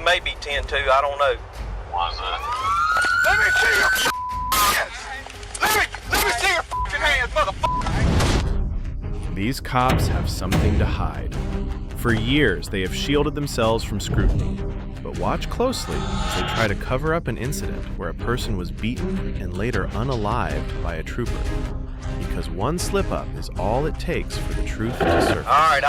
may be 10-2, I don't know. Why's that? Let me see your hands! Let me see your fucking hands, motherfucker! These cops have something to hide. For years, they have shielded themselves from scrutiny. But watch closely as they try to cover up an incident where a person was beaten and later unalived by a trooper. Because one slip-up is all it takes for the truth to surface. All right,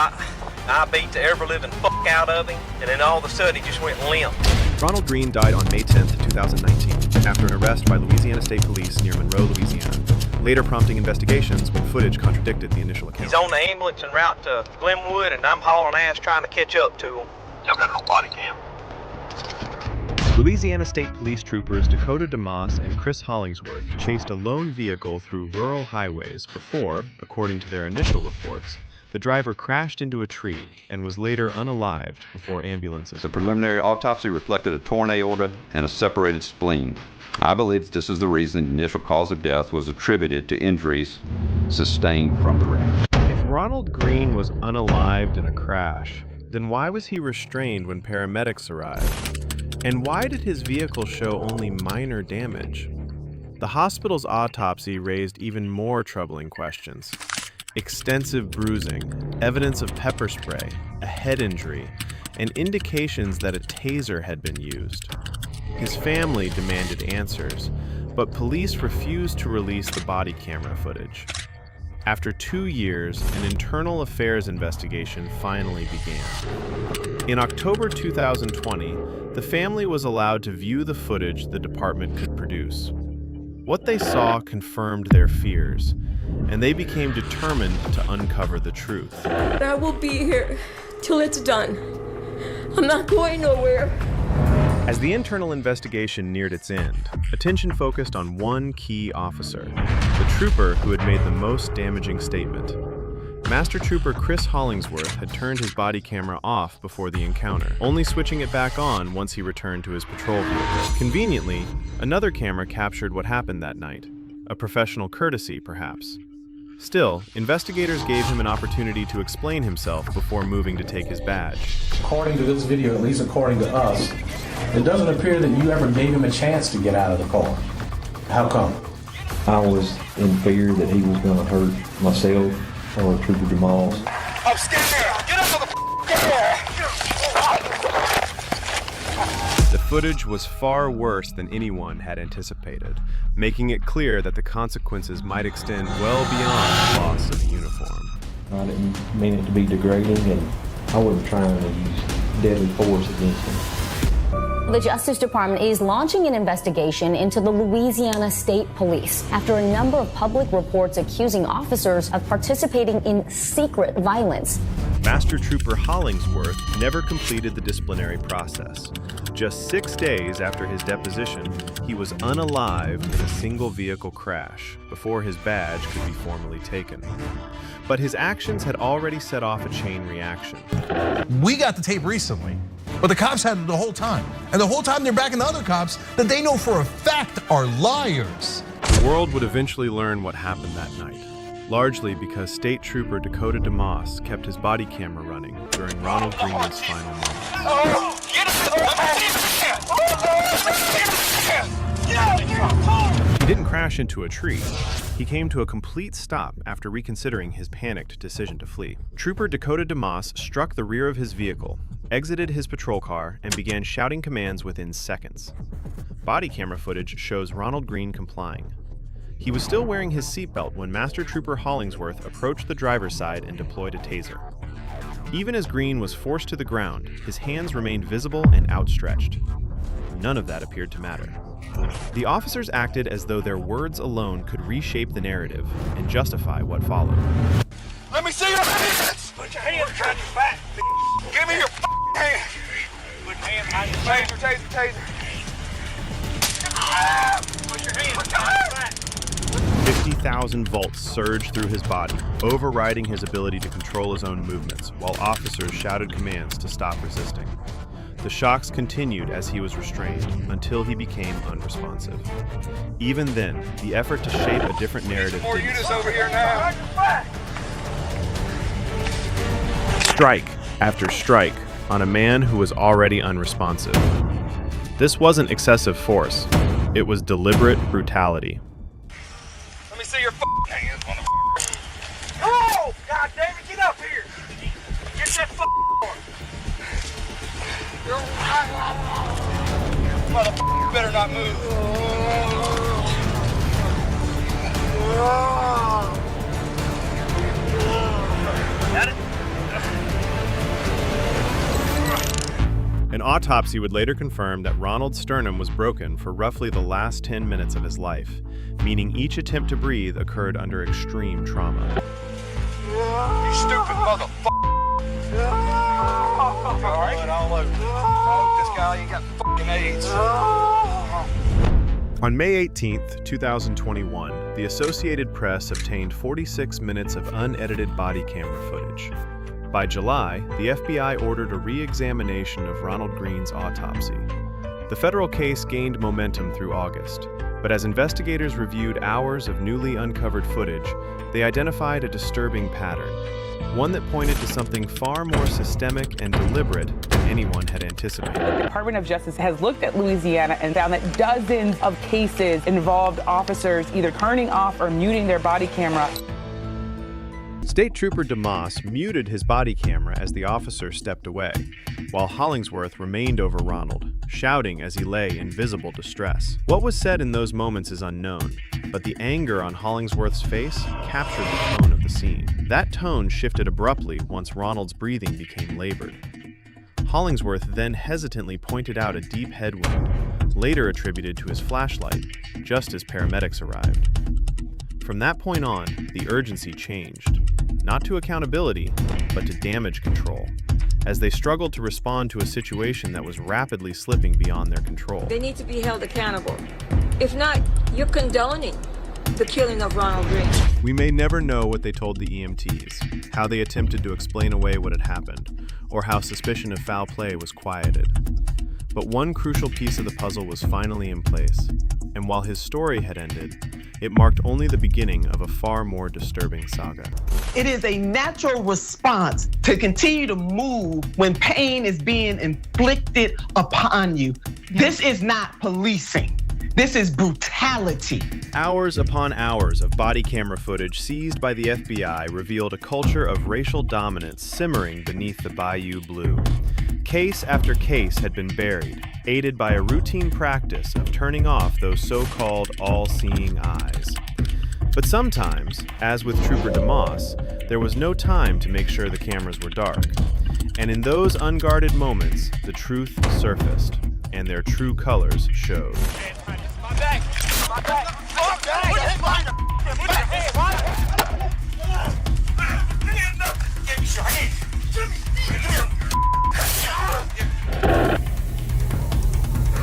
I beat the ever-living fuck out of him, and then all of a sudden he just went limp. Ronald Greene died on May 10, 2019, after an arrest by Louisiana State Police near Monroe, Louisiana, later prompting investigations when footage contradicted the initial account. He's on the ambulance en route to Glenwood, and I'm hauling ass trying to catch up to him. Y'all got no body cam. Louisiana State Police troopers Dakota DeMoss and Chris Hollingsworth chased a lone vehicle through rural highways before, according to their initial reports, the driver crashed into a tree and was later unalived before ambulances. The preliminary autopsy reflected a torn aorta and a separated spleen. I believe this is the reason the initial cause of death was attributed to injuries sustained from the wreck. If Ronald Greene was unalived in a crash, then why was he restrained when paramedics arrived? And why did his vehicle show only minor damage? The hospital's autopsy raised even more troubling questions. Extensive bruising, evidence of pepper spray, a head injury, and indications that a taser had been used. His family demanded answers, but police refused to release the body camera footage. After 2 years, an internal affairs investigation finally began. In October 2020, the family was allowed to view the footage the department could produce. What they saw confirmed their fears, and they became determined to uncover the truth. I will be here till it's done. I'm not going nowhere. As the internal investigation neared its end, attention focused on one key officer, the trooper who had made the most damaging statement. Master Trooper Chris Hollingsworth had turned his body camera off before the encounter, only switching it back on once he returned to his patrol vehicle. Conveniently, another camera captured what happened that night, a professional courtesy, perhaps. Still, investigators gave him an opportunity to explain himself before moving to take his badge. According to this video, at least according to us, it doesn't appear that you ever gave him a chance to get out of the car. How come? I was in fear that he was going to hurt myself or Trooper DeMoss. I'm scared! Get up, motherfucker! The footage was far worse than anyone had anticipated, making it clear that the consequences might extend well beyond the loss of a uniform. I didn't mean it to be degrading, and I wasn't trying to use deadly force against him. The Justice Department is launching an investigation into the Louisiana State Police after a number of public reports accusing officers of participating in secret violence. Master Trooper Hollingsworth never completed the disciplinary process. Just 6 days after his deposition, he was unalived in a single vehicle crash before his badge could be formally taken. But his actions had already set off a chain reaction. We got the tape recently, but the cops had it the whole time. And the whole time they're backing the other cops that they know for a fact are liars. The world would eventually learn what happened that night, largely because State Trooper Dakota DeMoss kept his body camera running during Ronald Greene's final moments. Oh, get He didn't crash into a tree. He came to a complete stop after reconsidering his panicked decision to flee. Trooper Dakota DeMoss struck the rear of his vehicle, exited his patrol car, and began shouting commands within seconds. Body camera footage shows Ronald Greene complying. He was still wearing his seatbelt when Master Trooper Hollingsworth approached the driver's side and deployed a taser. Even as Greene was forced to the ground, his hands remained visible and outstretched. None of that appeared to matter. The officers acted as though their words alone could reshape the narrative and justify what followed. Let me see your hands! Put your hands behind your back, Give me your hands! Put your hands behind your back. Taser. Put your hands behind your back. 50,000 volts surged through his body, overriding his ability to control his own movements, while officers shouted commands to stop resisting. The shocks continued as he was restrained, until he became unresponsive. Even then, the effort to shape a different narrative More didn't units over here now. Strike after strike on a man who was already unresponsive. This wasn't excessive force. It was deliberate brutality. Let me see your hands, motherfucker. Oh, God damn it, get up here. Get that door. Motherfucker better not move. Got it? An autopsy would later confirm that Ronald's sternum was broken for roughly the last 10 minutes of his life, meaning each attempt to breathe occurred under extreme trauma. You stupid motherfucker. All right, all over. Oh, this guy ain't got fucking AIDS. On May 18th, 2021, the Associated Press obtained 46 minutes of unedited body camera footage. By July, the FBI ordered a re-examination of Ronald Greene's autopsy. The federal case gained momentum through August, but as investigators reviewed hours of newly uncovered footage, they identified a disturbing pattern, one that pointed to something far more systemic and deliberate than anyone had anticipated. The Department of Justice has looked at Louisiana and found that dozens of cases involved officers either turning off or muting their body camera. State Trooper DeMoss muted his body camera as the officer stepped away, while Hollingsworth remained over Ronald, shouting as he lay in visible distress. What was said in those moments is unknown, but the anger on Hollingsworth's face captured the tone of the scene. That tone shifted abruptly once Ronald's breathing became labored. Hollingsworth then hesitantly pointed out a deep head wound, later attributed to his flashlight, just as paramedics arrived. From that point on, the urgency changed, not to accountability, but to damage control, as they struggled to respond to a situation that was rapidly slipping beyond their control. They need to be held accountable. If not, you're condoning the killing of Ronald Greene. We may never know what they told the EMTs, how they attempted to explain away what had happened, or how suspicion of foul play was quieted. But one crucial piece of the puzzle was finally in place, and while his story had ended, it marked only the beginning of a far more disturbing saga. It is a natural response to continue to move when pain is being inflicted upon you. This is not policing. This is brutality. Hours upon hours of body camera footage seized by the FBI revealed a culture of racial dominance simmering beneath the Bayou Blue. Case after case had been buried, aided by a routine practice of turning off those so-called all-seeing eyes. But sometimes, as with Trooper DeMoss, there was no time to make sure the cameras were dark. And in those unguarded moments, the truth surfaced, and their true colors showed. My back! My back! Fuck that! Put your hand up! Give me your hand!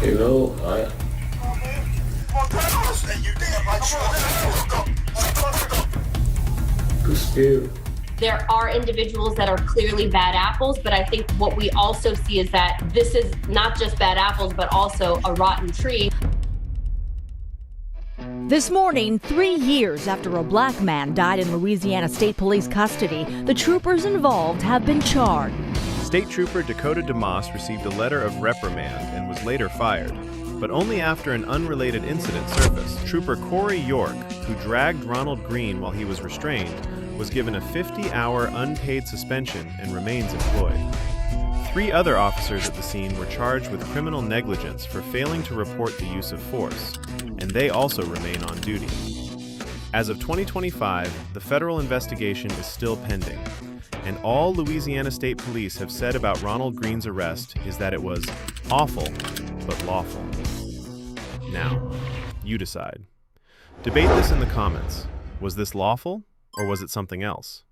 You know, There are individuals that are clearly bad apples, but I think what we also see is that this is not just bad apples, but also a rotten tree. This morning, 3 years after a black man died in Louisiana State Police custody, the troopers involved have been charged. State Trooper Dakota DeMoss received a letter of reprimand and was later fired, but only after an unrelated incident surfaced. Trooper Corey York, who dragged Ronald Greene while he was restrained, was given a 50-hour unpaid suspension and remains employed. 3 other officers at the scene were charged with criminal negligence for failing to report the use of force, and they also remain on duty. As of 2025, the federal investigation is still pending, and all Louisiana State Police have said about Ronald Greene's arrest is that it was awful, but lawful. Now, you decide. Debate this in the comments. Was this lawful, or was it something else?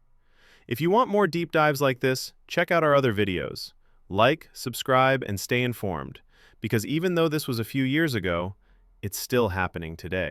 If you want more deep dives like this, check out our other videos. Like, subscribe, and stay informed, because even though this was a few years ago, it's still happening today.